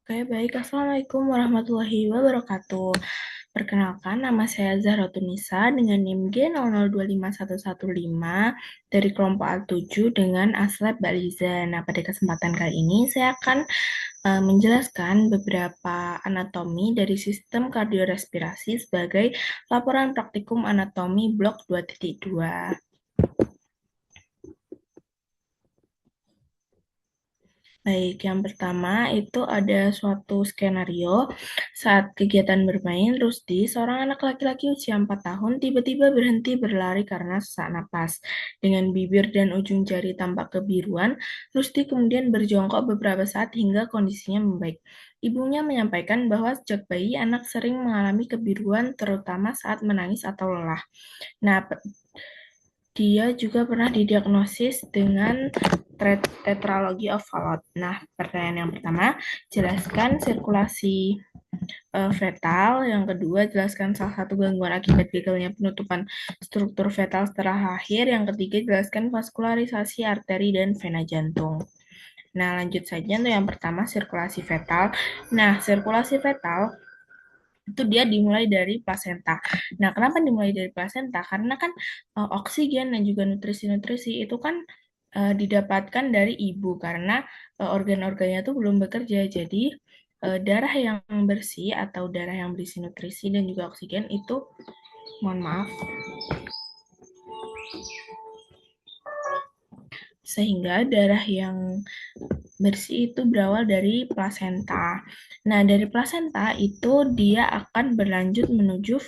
Oke, baik. Assalamualaikum warahmatullahi wabarakatuh. Perkenalkan, nama saya Zahra Tunisa dengan NIM G00251115 dari kelompok A7 dengan aslab Baliza. Nah, pada kesempatan kali ini saya akan menjelaskan beberapa anatomi dari sistem kardiorespirasi sebagai laporan praktikum anatomi blok 2.2. Baik, yang pertama itu ada suatu skenario saat kegiatan bermain, Rusdi, seorang anak laki-laki usia 4 tahun, tiba-tiba berhenti berlari karena sesak napas. Dengan bibir dan ujung jari tampak kebiruan, Rusdi kemudian berjongkok beberapa saat hingga kondisinya membaik. Ibunya menyampaikan bahwa sejak bayi anak sering mengalami kebiruan terutama saat menangis atau lelah. Nah, dia juga pernah didiagnosis dengan tetralogy of Fallot. Nah, pertanyaan yang pertama, jelaskan sirkulasi fetal. Yang kedua, jelaskan salah satu gangguan akibat gagalnya penutupan struktur fetal setelah lahir. Yang ketiga, jelaskan vaskularisasi arteri dan vena jantung. Nah, lanjut saja untuk yang pertama, sirkulasi fetal. Nah, sirkulasi fetal itu dia dimulai dari plasenta. Nah, kenapa dimulai dari plasenta? Karena kan oksigen dan juga nutrisi-nutrisi itu kan didapatkan dari ibu karena organ-organnya tuh belum bekerja. Jadi darah yang bersih atau darah yang berisi nutrisi dan juga oksigen itu, mohon maaf, sehingga darah yang bersih itu berawal dari plasenta. Nah, dari plasenta itu dia akan berlanjut menuju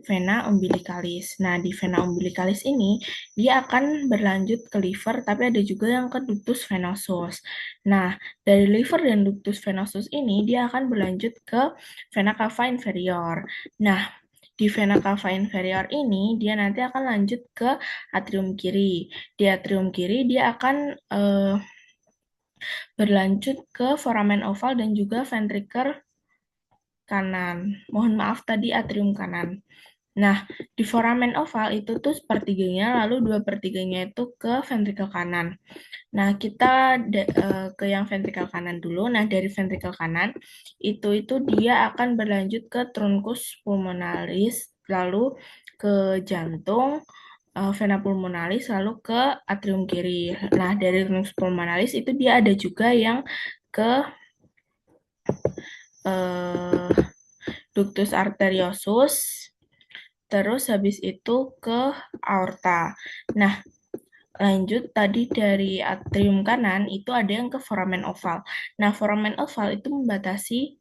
vena umbilicalis. Nah, di vena umbilicalis ini dia akan berlanjut ke liver, tapi ada juga yang ke ductus venosus. Nah, dari liver dan ductus venosus ini dia akan berlanjut ke vena cava inferior. Nah, di vena cava inferior ini dia nanti akan lanjut ke atrium kiri. Di atrium kiri dia akan berlanjut ke foramen oval dan juga ventrikel kanan. Mohon maaf tadi atrium kanan. Nah, di foramen oval itu tuh sepertiganya, lalu 2/3-nya itu ke ventrikel kanan. Nah, kita ke yang ventrikel kanan dulu. Nah, dari ventrikel kanan, itu dia akan berlanjut ke truncus pulmonalis, lalu ke jantung, vena pulmonalis, lalu ke atrium kiri. Nah, dari truncus pulmonalis itu dia ada juga yang ke eh, ductus arteriosus, terus habis itu ke aorta. Nah, lanjut tadi dari atrium kanan itu ada yang ke foramen oval. Nah, foramen oval itu membatasi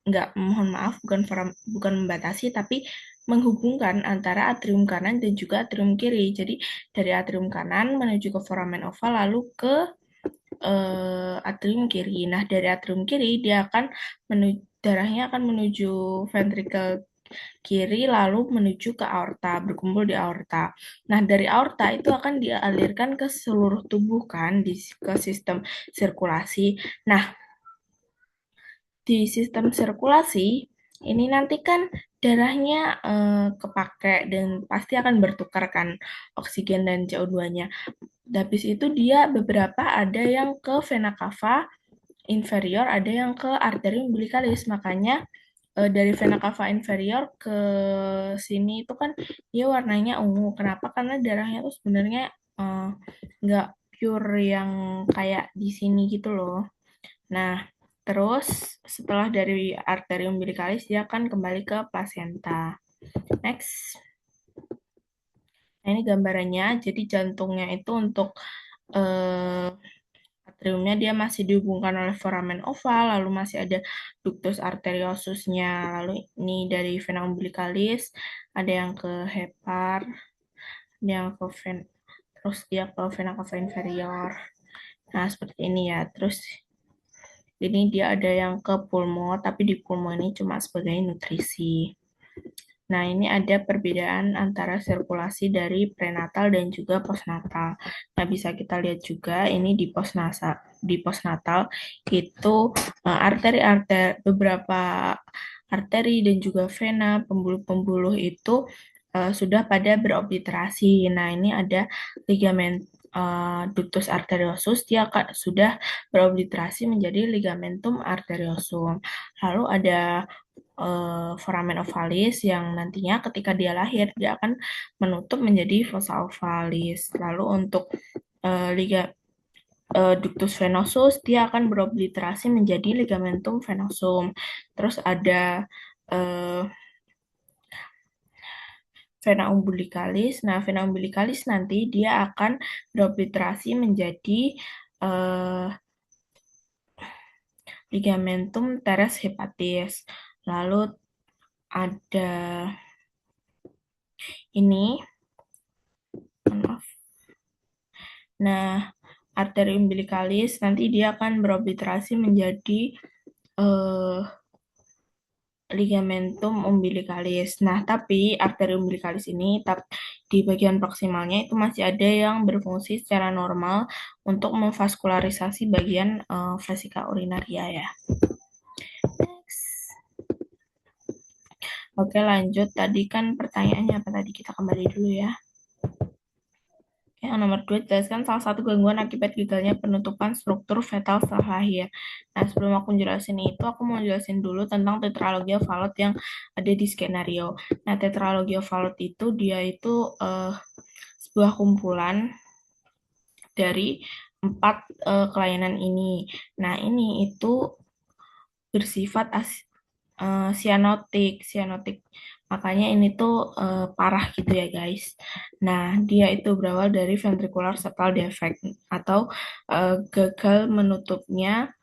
enggak, mohon maaf, bukan membatasi tapi menghubungkan antara atrium kanan dan juga atrium kiri. Jadi dari atrium kanan menuju ke foramen oval lalu ke atrium kiri. Nah, dari atrium kiri dia akan darahnya akan menuju ventrikel kiri lalu menuju ke aorta, berkumpul di aorta. Nah, dari aorta itu akan dialirkan ke seluruh tubuh kan, ke sistem sirkulasi. Nah, di sistem sirkulasi ini nanti kan darahnya kepake dan pasti akan bertukar kan oksigen dan CO2-nya. Habis itu dia beberapa ada yang ke vena cava inferior, ada yang ke arteri umbilicalis. Makanya dari vena cava inferior ke sini itu kan dia warnanya ungu. Kenapa? Karena darahnya tuh sebenarnya eh, nggak pure yang kayak di sini gitu loh. Nah, terus setelah dari arteri umbilicalis dia akan kembali ke plasenta. Next. Nah, ini gambarannya. Jadi jantungnya itu untuk eh, atriumnya dia masih dihubungkan oleh foramen oval, lalu masih ada ductus arteriosusnya, lalu ini dari vena umbilicalis, ada yang ke hepar, ada yang ke terus dia ke vena cava inferior. Nah, seperti ini ya. Terus ini dia ada yang ke pulmo, tapi di pulmo ini cuma sebagai nutrisi. Nah, ini ada perbedaan antara sirkulasi dari prenatal dan juga postnatal. Nah, bisa kita lihat juga ini di postnatal itu arteri-arteri beberapa arteri dan juga vena pembuluh-pembuluh itu sudah pada berobliterasi. Nah, ini ada ligamen ductus arteriosus, dia sudah berobliterasi menjadi ligamentum arteriosum. Lalu ada foramen ovalis yang nantinya ketika dia lahir dia akan menutup menjadi fossa ovalis. Lalu untuk ductus venosus dia akan berobliterasi menjadi ligamentum venosum. Terus ada uh, vena umbilicalis. Nah, vena umbilicalis nanti dia akan berobliterasi menjadi uh, ligamentum teres hepatis. Lalu ada ini, maaf. Nah, arteri umbilicalis nanti dia akan berobliterasi menjadi ligamentum umbilicalis. Nah, tapi arteri umbilicalis ini di bagian proksimalnya itu masih ada yang berfungsi secara normal untuk memvaskularisasi bagian vesika urinaria ya. Next. Oke, lanjut. Tadi kan pertanyaannya apa tadi? Kita kembali dulu ya. Yang nomor 2, jelaskan salah satu gangguan akibat gagalnya penutupan struktur fetal setelah lahir. Nah, sebelum aku jelasin itu, aku mau jelasin dulu tentang tetralogia Fallot yang ada di skenario. Nah, tetralogia Fallot itu dia itu sebuah kumpulan dari 4 kelainan ini. Nah, ini itu bersifat sianotik. Makanya ini tuh parah gitu ya guys. Nah, dia itu berawal dari ventricular septal defect atau gagal menutupnya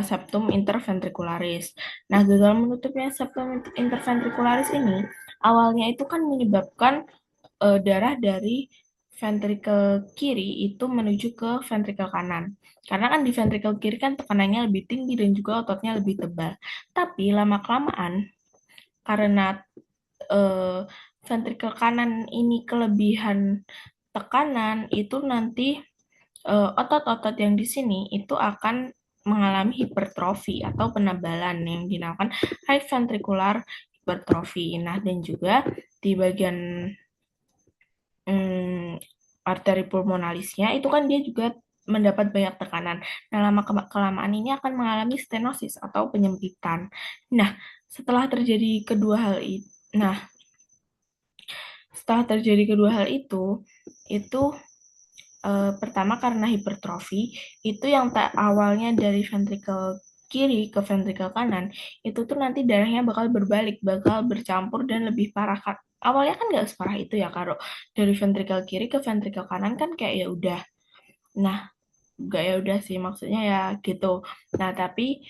septum interventricularis. Nah, gagal menutupnya septum interventricularis ini awalnya itu kan menyebabkan darah dari ventrikel kiri itu menuju ke ventrikel kanan. Karena kan di ventrikel kiri kan tekanannya lebih tinggi dan juga ototnya lebih tebal. Tapi lama-kelamaan karena ventrikel kanan ini kelebihan tekanan itu nanti otot-otot yang di sini itu akan mengalami hipertrofi atau penebalan yang dinamakan high ventricular hypertrophy. Nah, dan juga di bagian arteri pulmonalisnya itu kan dia juga mendapat banyak tekanan. Nah, lama-kelamaan ini akan mengalami stenosis atau penyempitan. Nah, setelah terjadi kedua hal itu, pertama karena hipertrofi, itu yang awalnya dari ventrikel kiri ke ventrikel kanan, itu tuh nanti darahnya bakal berbalik, bakal bercampur dan lebih parah. Awalnya kan nggak separah itu ya, Karo. Dari ventrikel kiri ke ventrikel kanan kan kayak ya udah. Nah, nggak ya udah sih, maksudnya ya gitu. Nah, tapi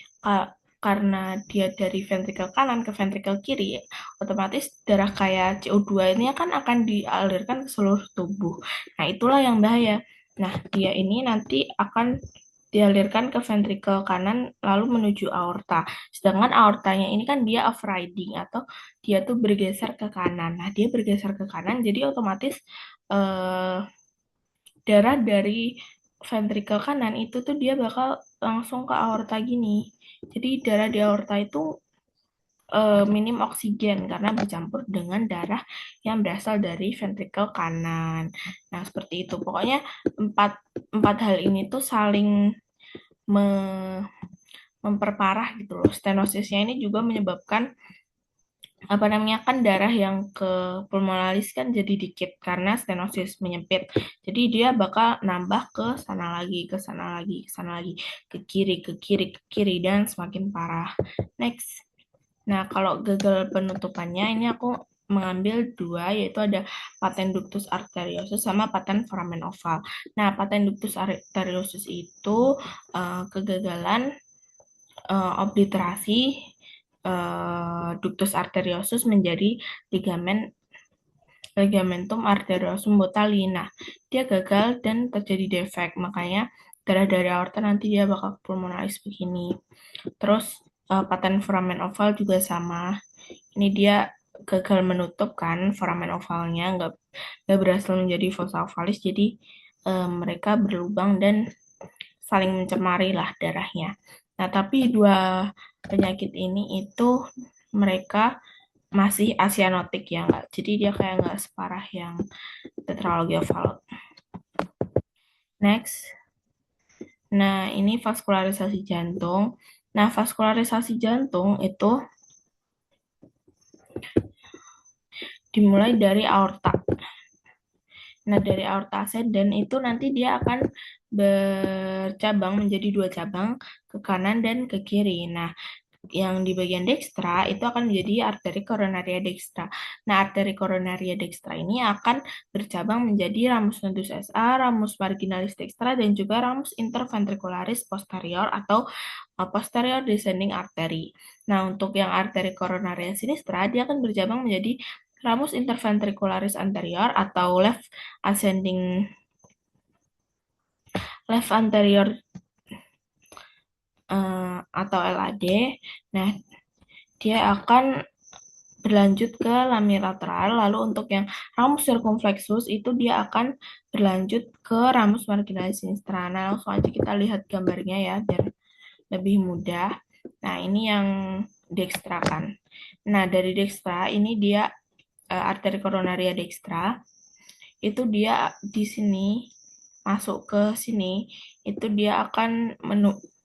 karena dia dari ventrikel kanan ke ventrikel kiri, otomatis darah kayak CO2 ini akan dialirkan ke seluruh tubuh. Nah, itulah yang bahaya. Nah, dia ini nanti akan dialirkan ke ventrikel kanan lalu menuju aorta. Sedangkan aortanya ini kan dia off riding atau dia tuh bergeser ke kanan. Nah, dia bergeser ke kanan jadi otomatis darah dari ventrikel kanan itu tuh dia bakal langsung ke aorta gini. Jadi darah di aorta itu minim oksigen karena bercampur dengan darah yang berasal dari ventrikel kanan. Nah, seperti itu. Pokoknya empat hal ini tuh saling memperparah gitu loh. Stenosisnya ini juga menyebabkan kan darah yang ke pulmonalis kan jadi dikit karena stenosis menyempit. Jadi dia bakal nambah ke sana lagi, ke sana lagi, ke sana lagi, ke kiri, ke kiri, ke kiri dan semakin parah. Next. Nah, kalau gagal penutupannya ini aku mengambil 2, yaitu ada patent ductus arteriosus sama patent foramen oval. Nah, patent ductus arteriosus itu kegagalan obliterasi ductus arteriosus menjadi ligamentum arteriosum botali. Nah, dia gagal dan terjadi defek, makanya darah dari aorta nanti dia bakal pulmonalis begini. Terus paten foramen oval juga sama. Ini dia gagal menutup kan foramen ovalnya, nggak berhasil menjadi fossa ovalis, jadi mereka berlubang dan saling mencemari lah darahnya. Nah, tapi 2 penyakit ini itu mereka masih asianotik ya nggak. Jadi dia kayak nggak separah yang tetralogy of Fallot. Next. Nah, ini vaskularisasi jantung. Nah, vaskularisasi jantung itu dimulai dari aorta. Nah, dari aorta ascendens itu nanti dia akan bercabang menjadi dua cabang, ke kanan dan ke kiri. Nah, yang di bagian dekstra itu akan menjadi arteri koronaria dekstra. Nah, arteri koronaria dekstra ini akan bercabang menjadi ramus nodus SA, ramus marginalis dekstra, dan juga ramus interventricularis posterior atau posterior descending artery. Nah, untuk yang arteri koronaria sinistra, dia akan bercabang menjadi ramus interventricularis anterior atau left anterior atau LAD. Nah, dia akan berlanjut ke lamina lateral. Lalu untuk yang ramus circumflexus itu dia akan berlanjut ke ramus marginalis sinistra. Nah, langsung aja kita lihat gambarnya ya biar lebih mudah. Nah, ini yang dekstra kan. Nah, dari dekstra ini dia arteri koronaria dekstra itu dia di sini masuk ke sini itu dia akan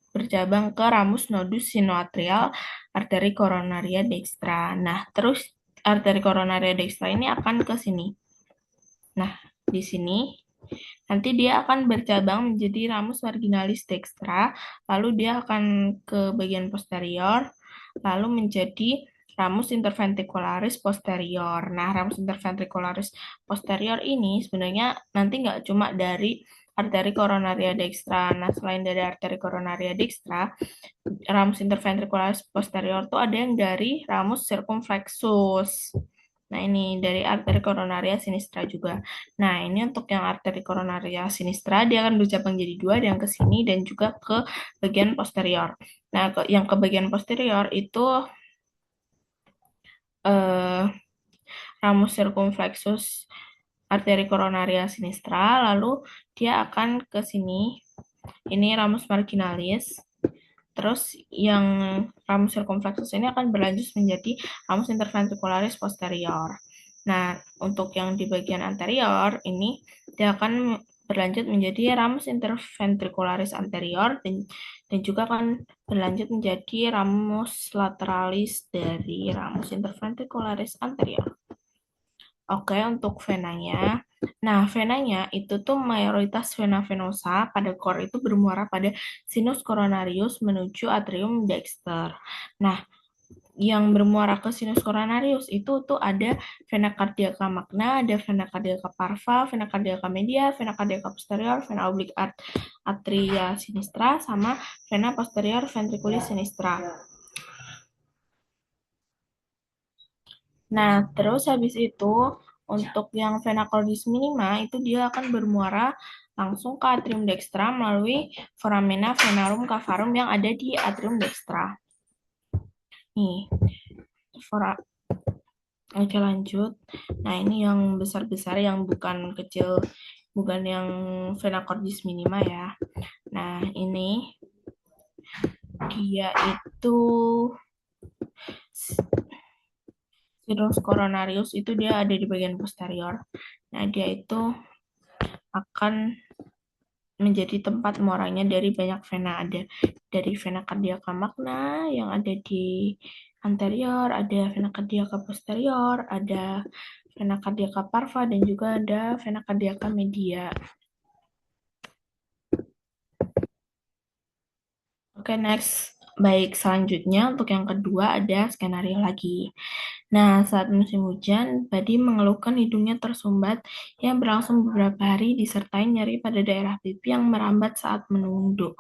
bercabang ke ramus nodus sinoatrial arteri koronaria dekstra. Nah, terus arteri koronaria dekstra ini akan ke sini. Nah, di sini nanti dia akan bercabang menjadi ramus marginalis dekstra, lalu dia akan ke bagian posterior, lalu menjadi ramus interventricularis posterior. Nah, ramus interventricularis posterior ini sebenarnya nanti nggak cuma dari arteri koronaria dekstra. Nah, selain dari arteri koronaria dekstra, ramus interventricularis posterior tuh ada yang dari ramus circumflexus. Nah, ini dari arteri koronaria sinistra juga. Nah, ini untuk yang arteri koronaria sinistra, dia akan bercabang jadi dua, ada yang ke sini dan juga ke bagian posterior. Nah, yang ke bagian posterior itu eh, ramus circumflexus arteri koronaria sinistra, lalu dia akan ke sini. Ini ramus marginalis. Terus yang ramus circumflexus ini akan berlanjut menjadi ramus interventricularis posterior. Nah, untuk yang di bagian anterior ini dia akan berlanjut menjadi ramus interventricularis anterior dan juga akan berlanjut menjadi ramus lateralis dari ramus interventricularis anterior. Oke, untuk venanya. Nah, venanya itu tuh mayoritas vena venosa pada core itu bermuara pada sinus coronarius menuju atrium dexter. Nah, yang bermuara ke sinus coronarius itu tuh ada vena cardiaca magna, ada vena cardiaca parva, vena cardiaca media, vena cardiaca posterior, vena oblique atria sinistra, sama vena posterior ventriculis sinistra. Nah, terus habis itu untuk yang vena cordis minima itu dia akan bermuara langsung ke atrium dextra melalui foramina venarum cavarum yang ada di atrium dextra. Nih, fora Oke lanjut. Nah, ini yang besar-besar yang bukan kecil, bukan yang vena cordis minima ya. Nah, ini dia itu sinus coronarius itu dia ada di bagian posterior. Nah, dia itu akan menjadi tempat muaranya dari banyak vena. Ada dari vena cardiaca magna yang ada di anterior, ada vena cardiaca posterior, ada vena cardiaca parva, dan juga ada vena cardiaca media. Oke, next. Baik, selanjutnya untuk yang kedua ada skenario lagi. Nah, saat musim hujan, Badi mengeluhkan hidungnya tersumbat yang berlangsung beberapa hari disertai nyeri pada daerah pipi yang merambat saat menunduk.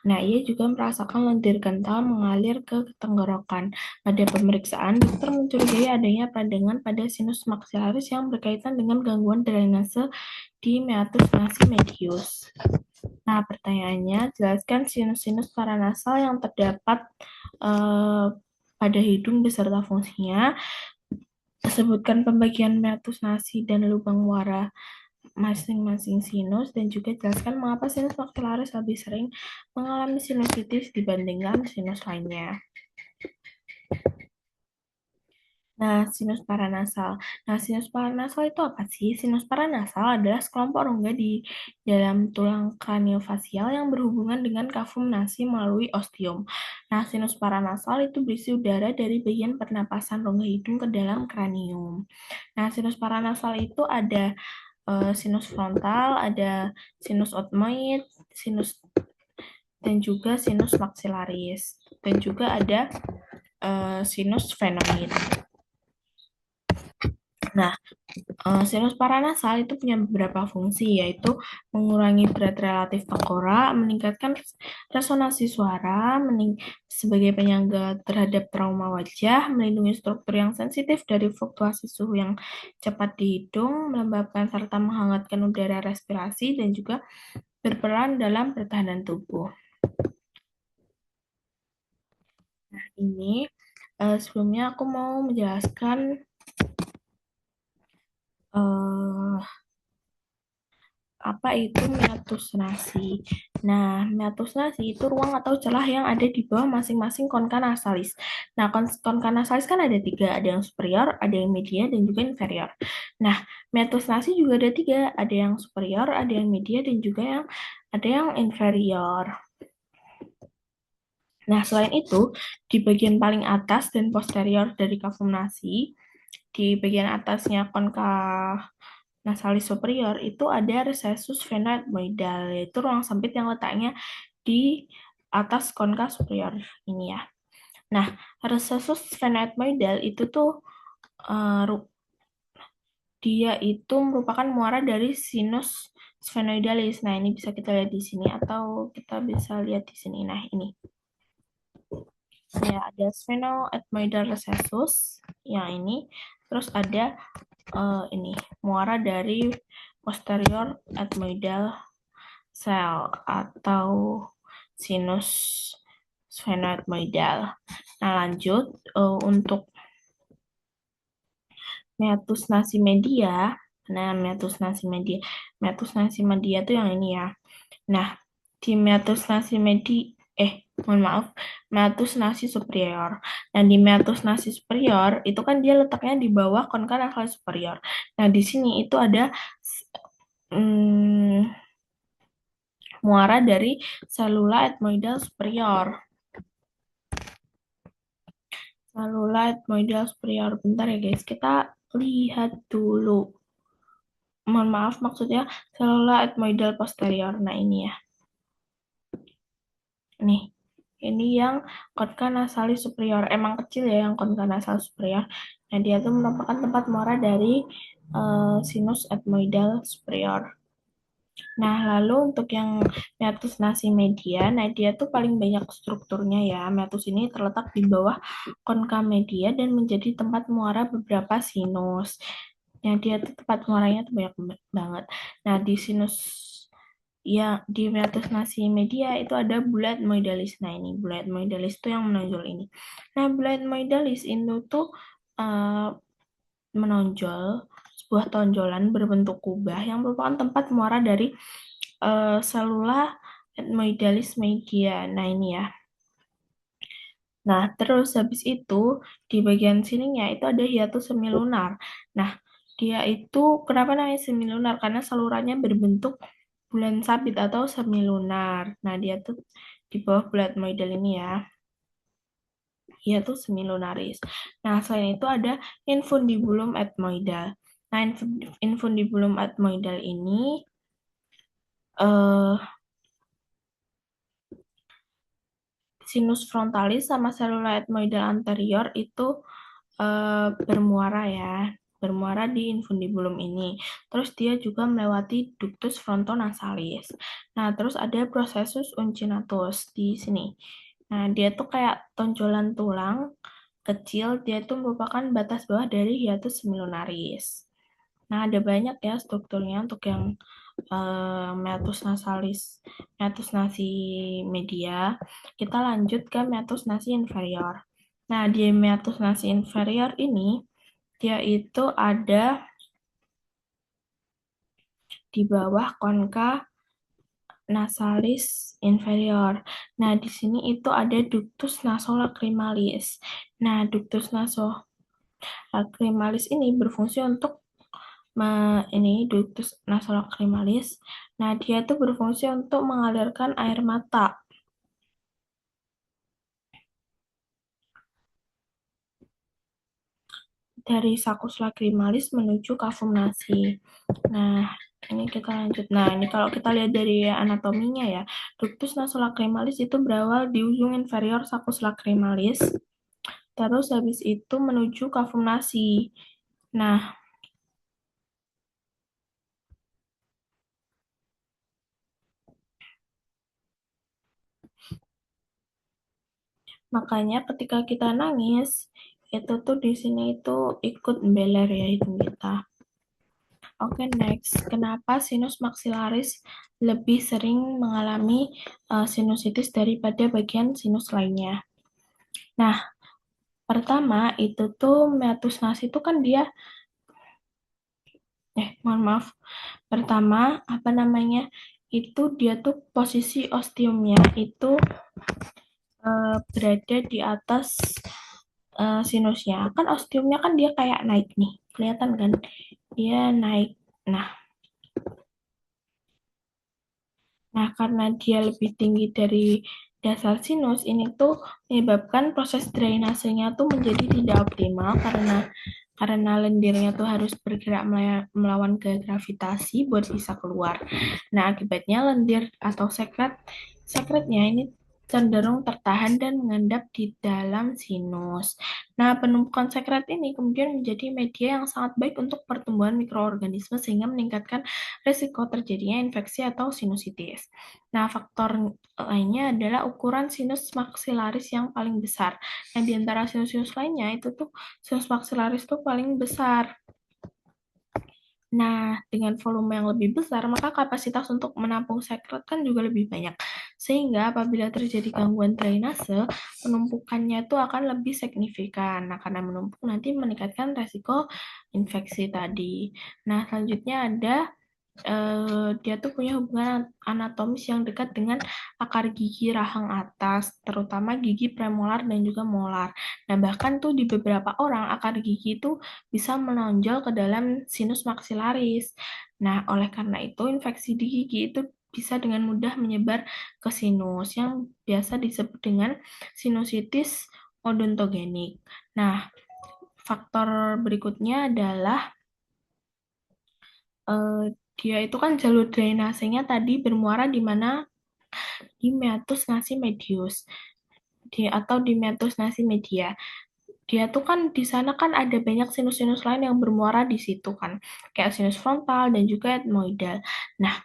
Nah, ia juga merasakan lendir kental mengalir ke tenggorokan. Pada pemeriksaan, dokter mencurigai adanya peradangan pada sinus maxillaris yang berkaitan dengan gangguan drainase di meatus nasi medius. Nah, pertanyaannya, jelaskan sinus-sinus paranasal yang terdapat pada hidung beserta fungsinya. Sebutkan pembagian meatus nasi dan lubang muara masing-masing sinus, dan juga jelaskan mengapa sinus maxillaris lebih sering mengalami sinusitis dibandingkan sinus lainnya. Nah, sinus paranasal. Nah, sinus paranasal itu apa sih? Sinus paranasal adalah sekelompok rongga di dalam tulang kraniofacial yang berhubungan dengan kavum nasi melalui ostium. Nah, sinus paranasal itu berisi udara dari bagian pernapasan rongga hidung ke dalam kranium. Nah, sinus paranasal itu ada sinus frontal, ada sinus otmoid, sinus dan juga sinus maxillaris, dan juga ada sinus sphenoid. Nah, sinus paranasal itu punya beberapa fungsi, yaitu mengurangi berat relatif tengkorak, meningkatkan resonansi suara, sebagai penyangga terhadap trauma wajah, melindungi struktur yang sensitif dari fluktuasi suhu yang cepat di hidung, melembabkan serta menghangatkan udara respirasi, dan juga berperan dalam pertahanan tubuh. Nah, ini sebelumnya aku mau menjelaskan eh, apa itu meatus nasi. Nah, meatus nasi itu ruang atau celah yang ada di bawah masing-masing konka nasalis. Nah, konka nasalis kan ada tiga, ada yang superior, ada yang media, dan juga inferior. Nah, meatus nasi juga ada tiga, ada yang superior, ada yang media, dan juga ada yang inferior. Nah, selain itu, di bagian paling atas dan posterior dari kavum nasi, di bagian atasnya konka nasalis superior itu ada recessus sphenoidal, yaitu ruang sempit yang letaknya di atas konka superior ini ya. Nah, recessus sphenoidal itu tuh uh, dia itu merupakan muara dari sinus sphenoidalis. Nah, ini bisa kita lihat di sini atau kita bisa lihat di sini. Nah, ini. Ya, ada sphenoethmoidal recessus yang ini. Terus ada ini muara dari posterior ethmoidal cell atau sinus sphenoethmoidal. Nah, lanjut untuk meatus nasi media. Nah, meatus nasi media itu yang ini ya. Nah, di meatus nasi mohon maaf, meatus nasi superior. Nah, di meatus nasi superior itu kan dia letaknya di bawah konka nasalis superior. Nah, di sini itu ada hmm, muara dari selula etmoidal superior. Selula etmoidal superior. Bentar ya guys, kita lihat dulu. Mohon maaf, maksudnya selula etmoidal posterior. Nah, ini ya. Nih, ini yang konka nasalis superior. Emang kecil ya yang konka nasalis superior. Nah, dia tuh merupakan tempat muara dari sinus etmoidal superior. Nah, lalu untuk yang meatus nasi media, nah dia tuh paling banyak strukturnya ya. Meatus ini terletak di bawah konka media dan menjadi tempat muara beberapa sinus. Yang dia tuh tempat muaranya tuh banyak banget. Nah, di sinus ya di meatus nasi media itu ada bulat moidalis. Nah, ini bulat moidalis itu yang menonjol ini. Nah, bulat moidalis itu tuh uh, menonjol sebuah tonjolan berbentuk kubah yang merupakan tempat muara dari selula etmoidalis media. Nah, ini ya. Nah, terus habis itu di bagian sininya itu ada hiatus semilunar. Nah, dia itu kenapa namanya semilunar? Karena salurannya berbentuk bulan sabit atau semilunar. Nah, dia tuh di bawah bulan etmoidal ini ya. Hiatus semilunaris. Nah, selain itu ada infundibulum etmoidal. Nah, infundibulum etmoidal ini eh sinus frontalis sama selula etmoidal anterior itu bermuara ya, bermuara di infundibulum ini. Terus dia juga melewati ductus frontonasalis. Nah, terus ada processus uncinatus di sini. Nah, dia tuh kayak tonjolan tulang kecil, dia tuh merupakan batas bawah dari hiatus semilunaris. Nah, ada banyak ya strukturnya untuk yang meatus nasalis, meatus nasi media. Kita lanjut ke meatus nasi inferior. Nah, di meatus nasi inferior ini, dia itu ada di bawah konka nasalis inferior. Nah, di sini itu ada ductus nasolacrimalis. Nah, ductus lacrimalis ini berfungsi untuk ini ductus nasolacrimalis. Nah, dia itu berfungsi untuk mengalirkan air mata dari sakus lacrimalis menuju kavum nasi. Nah, ini kita lanjut. Nah, ini kalau kita lihat dari anatominya ya, ductus nasolacrimalis itu berawal di ujung inferior sakus lacrimalis, terus habis itu menuju kavum nasi. Nah, makanya ketika kita nangis, itu tuh di sini itu ikut beler ya hidung kita. Oke, next. Kenapa sinus maksilaris lebih sering mengalami sinusitis daripada bagian sinus lainnya? Nah, pertama itu tuh meatus nasi itu kan dia, mohon maaf. Pertama, apa namanya? Itu dia tuh posisi ostiumnya itu berada di atas sinusnya. Kan ostiumnya kan dia kayak naik nih. Kelihatan kan? Dia naik. Nah, karena dia lebih tinggi dari dasar sinus, ini tuh menyebabkan proses drainasenya tuh menjadi tidak optimal karena lendirnya tuh harus bergerak melawan ke gravitasi buat bisa keluar. Nah, akibatnya lendir atau sekretnya ini cenderung tertahan dan mengendap di dalam sinus. Nah, penumpukan sekret ini kemudian menjadi media yang sangat baik untuk pertumbuhan mikroorganisme sehingga meningkatkan risiko terjadinya infeksi atau sinusitis. Nah, faktor lainnya adalah ukuran sinus maksilaris yang paling besar. Nah, di antara sinus-sinus lainnya itu tuh sinus maksilaris tuh paling besar. Nah, dengan volume yang lebih besar, maka kapasitas untuk menampung sekret kan juga lebih banyak. Sehingga apabila terjadi gangguan drainase, penumpukannya itu akan lebih signifikan. Nah, karena menumpuk nanti meningkatkan resiko infeksi tadi. Nah, selanjutnya ada dia tuh punya hubungan anatomis yang dekat dengan akar gigi rahang atas, terutama gigi premolar dan juga molar. Nah, bahkan tuh di beberapa orang akar gigi itu bisa menonjol ke dalam sinus maksilaris. Nah, oleh karena itu infeksi di gigi itu bisa dengan mudah menyebar ke sinus yang biasa disebut dengan sinusitis odontogenik. Nah, faktor berikutnya adalah eh, dia itu kan jalur drainasenya tadi bermuara di mana? Di meatus nasi medius atau di meatus nasi media. Dia tuh kan di sana kan ada banyak sinus-sinus lain yang bermuara di situ kan, kayak sinus frontal dan juga etmoidal. Nah,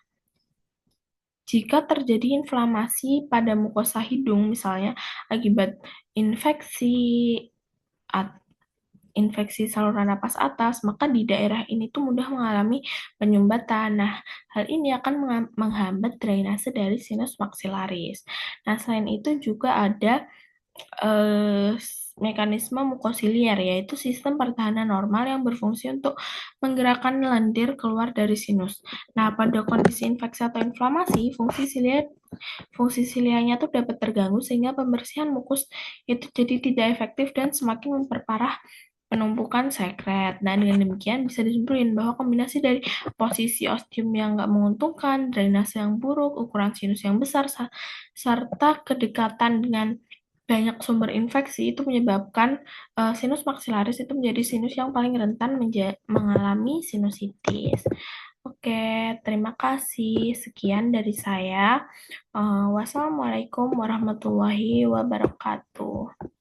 jika terjadi inflamasi pada mukosa hidung misalnya akibat infeksi infeksi saluran napas atas, maka di daerah ini tuh mudah mengalami penyumbatan. Nah, hal ini akan menghambat drainase dari sinus maksilaris. Nah, selain itu juga ada eh, mekanisme mukosiliar, yaitu sistem pertahanan normal yang berfungsi untuk menggerakkan lendir keluar dari sinus. Nah, pada kondisi infeksi atau inflamasi, fungsi silianya tuh dapat terganggu sehingga pembersihan mukus itu jadi tidak efektif dan semakin memperparah penumpukan sekret. Nah, dengan demikian bisa disimpulkan bahwa kombinasi dari posisi ostium yang nggak menguntungkan, drainase yang buruk, ukuran sinus yang besar, serta kedekatan dengan banyak sumber infeksi itu menyebabkan sinus maksilaris itu menjadi sinus yang paling rentan mengalami sinusitis. Oke, terima kasih. Sekian dari saya. Wassalamualaikum warahmatullahi wabarakatuh.